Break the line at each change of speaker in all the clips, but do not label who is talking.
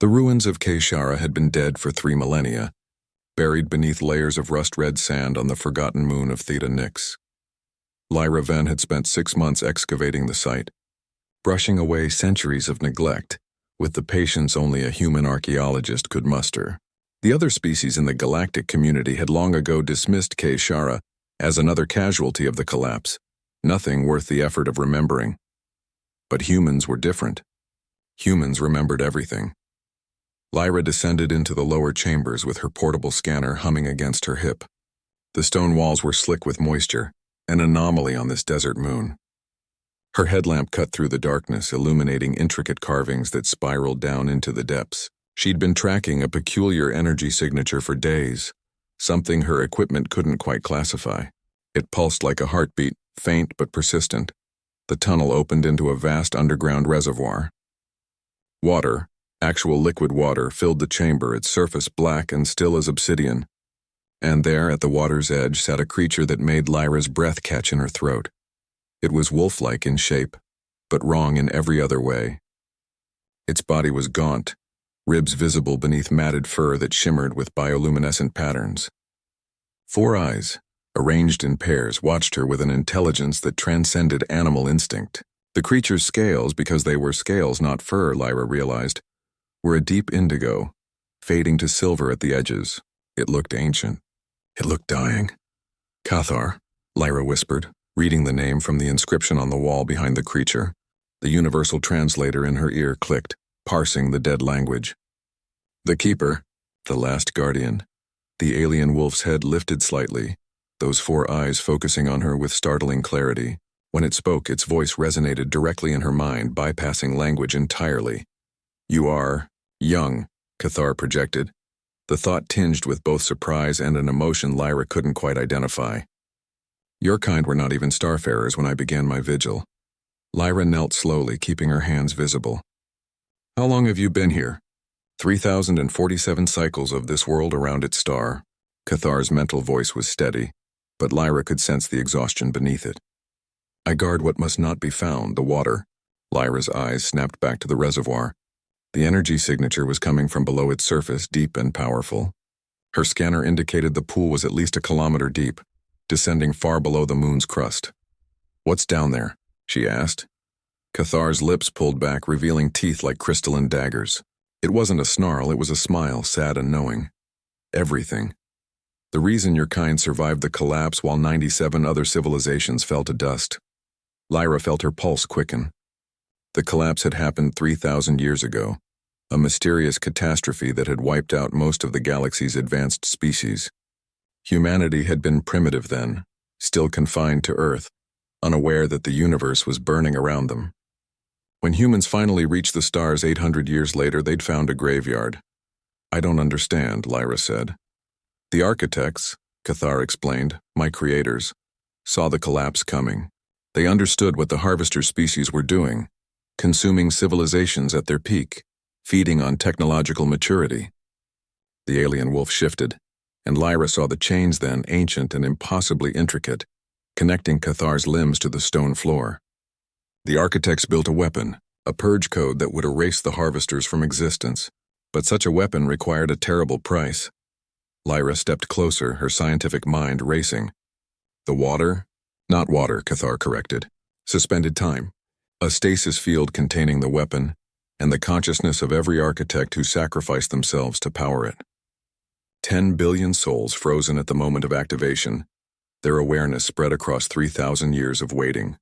The ruins of Cathar had been dead for 3 millennia, buried beneath layers of rust-red sand on the forgotten moon of Theta Nix. Lyra Venn had spent 6 months excavating the site, brushing away centuries of neglect with the patience only a human archaeologist could muster. The other species in the galactic community had long ago dismissed Cathar as another casualty of the collapse, nothing worth the effort of remembering. But humans were different. Humans remembered everything. Lyra descended into the lower chambers with her portable scanner humming against her hip. The stone walls were slick with moisture, an anomaly on this desert moon. Her headlamp cut through the darkness, illuminating intricate carvings that spiraled down into the depths. She'd been tracking a peculiar energy signature for days, something her equipment couldn't quite classify. It pulsed like a heartbeat, faint but persistent. The tunnel opened into a vast underground reservoir. Water, actual liquid water, filled the chamber, its surface black and still as obsidian. And there, at the water's edge, sat a creature that made Lyra's breath catch in her throat. It was wolf-like in shape, but wrong in every other way. Its body was gaunt, ribs visible beneath matted fur that shimmered with bioluminescent patterns. 4 eyes, arranged in pairs, watched her with an intelligence that transcended animal instinct. The creature's scales, because they were scales, not fur, Lyra realized, were a deep indigo, fading to silver at the edges. It looked ancient. It looked dying. Cathar, Lyra whispered, reading the name from the inscription on the wall behind the creature. The universal translator in her ear clicked, parsing the dead language. The Keeper, the last guardian. The alien wolf's head lifted slightly, those 4 eyes focusing on her with startling clarity. When it spoke, its voice resonated directly in her mind, bypassing language entirely. "You are young," Cathar projected, the thought tinged with both surprise and an emotion Lyra couldn't quite identify. "Your kind were not even starfarers when I began my vigil." Lyra knelt slowly, keeping her hands visible. "How long have you been here?" 3,047 cycles of this world around its star. Cathar's mental voice was steady, but Lyra could sense the exhaustion beneath it. "I guard what must not be found, the water." Lyra's eyes snapped back to the reservoir. The energy signature was coming from below its surface, deep and powerful. Her scanner indicated the pool was at least 1 kilometer deep, descending far below the moon's crust. "What's down there?" she asked. Cathar's lips pulled back, revealing teeth like crystalline daggers. It wasn't a snarl, it was a smile, sad and knowing. "Everything. The reason your kind survived the collapse while 97 other civilizations fell to dust." Lyra felt her pulse quicken. The collapse had happened 3,000 years ago, a mysterious catastrophe that had wiped out most of the galaxy's advanced species. Humanity had been primitive then, still confined to Earth, unaware that the universe was burning around them. When humans finally reached the stars 800 years later, they'd found a graveyard. "I don't understand," Lyra said. "The architects," Cathar explained, "my creators, saw the collapse coming. They understood what the harvester species were doing, consuming civilizations at their peak, feeding on technological maturity." The alien wolf shifted, and Lyra saw the chains then, ancient and impossibly intricate, connecting Cathar's limbs to the stone floor. The architects built a weapon, a purge code that would erase the harvesters from existence, but such a weapon required a terrible price. Lyra stepped closer, her scientific mind racing. "The water?" "Not water," Cathar corrected. "Suspended time. A stasis field containing the weapon, and the consciousness of every architect who sacrificed themselves to power it. 10 billion souls frozen at the moment of activation, their awareness spread across 3,000 years of waiting.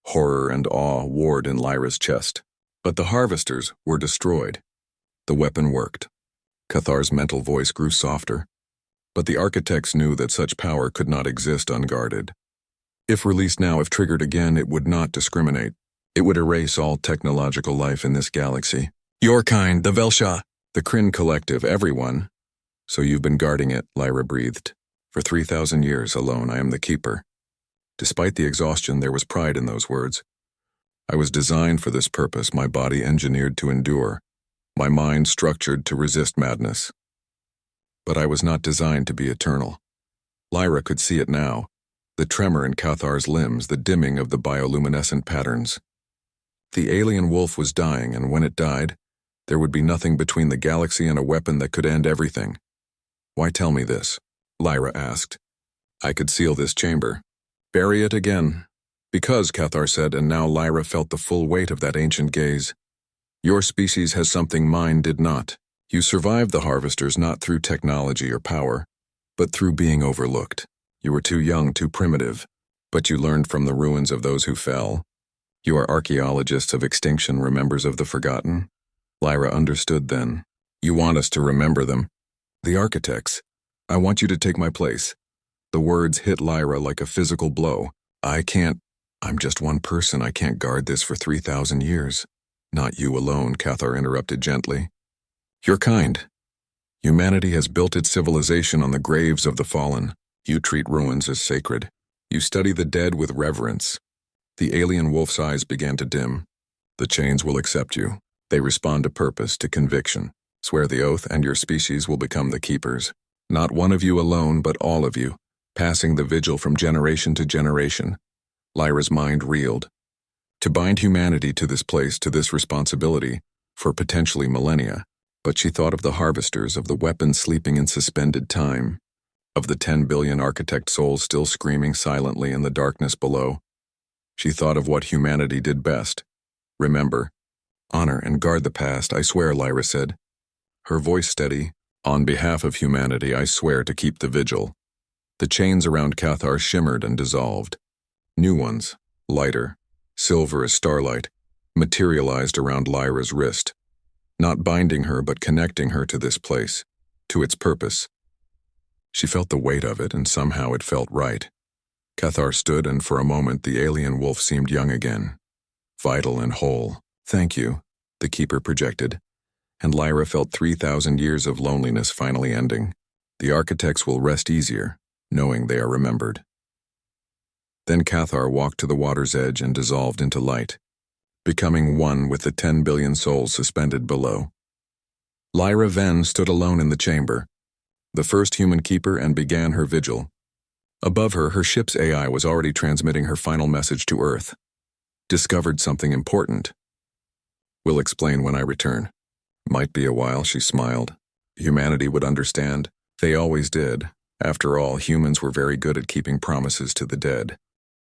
Horror and awe warred in Lyra's chest. But the harvesters were destroyed. The weapon worked. Cathar's mental voice grew softer. But the architects knew that such power could not exist unguarded. If released now, if triggered again, it would not discriminate. It would erase all technological life in this galaxy. "Your kind, the Velsha." "The Kryn Collective, everyone." "So you've been guarding it," Lyra breathed. "For 3,000 years alone, I am the Keeper." Despite the exhaustion, there was pride in those words. "I was designed for this purpose, my body engineered to endure, my mind structured to resist madness. But I was not designed to be eternal." Lyra could see it now, the tremor in Cathar's limbs, the dimming of the bioluminescent patterns. The alien wolf was dying, and when it died, There would be nothing between the galaxy and a weapon that could end everything. Why tell me this? Lyra asked. I could seal this chamber. Bury it again. Because, Cathar said, and now Lyra felt the full weight of that ancient gaze. Your species has something mine did not. You survived the harvesters not through technology or power, but through being overlooked. You were too young, too primitive, but you learned from the ruins of those who fell. You are archaeologists of extinction, remembers of the forgotten? Lyra understood then. You want us to remember them. The architects. I want you to take my place. The words hit Lyra like a physical blow. I'm just one person. I can't guard this for 3,000 years. Not you alone, Cathar interrupted gently. You're kind. Humanity has built its civilization on the graves of the fallen. You treat ruins as sacred. You study the dead with reverence. The alien wolf's eyes began to dim. The chains will accept you. They respond to purpose, to conviction. Swear the oath and your species will become the keepers. Not one of you alone, but all of you, passing the vigil from generation to generation. Lyra's mind reeled. To bind humanity to this place, to this responsibility, for potentially millennia. But she thought of the harvesters, of the weapons sleeping in suspended time, of the 10 billion architect souls still screaming silently in the darkness below. She thought of what humanity did best. Remember, honor and guard the past, I swear, Lyra said. Her voice steady. On behalf of humanity, I swear to keep the vigil. The chains around Cathar shimmered and dissolved. New ones, lighter, silver as starlight, materialized around Lyra's wrist, not binding her but connecting her to this place, to its purpose. She felt the weight of it, and somehow it felt right. Cathar stood, and for a moment the alien wolf seemed young again, vital and whole. Thank you, the keeper projected, and Lyra felt 3,000 years of loneliness finally ending. The architects will rest easier, knowing they are remembered. Then Cathar walked to the water's edge and dissolved into light, becoming one with the 10 billion souls suspended below. Lyra Ven stood alone in the chamber, the first human keeper, and began her vigil. Above her, her ship's AI was already transmitting her final message to Earth. Discovered something important. Will explain when I return. Might be a while, she smiled. Humanity would understand. They always did. After all, humans were very good at keeping promises to the dead.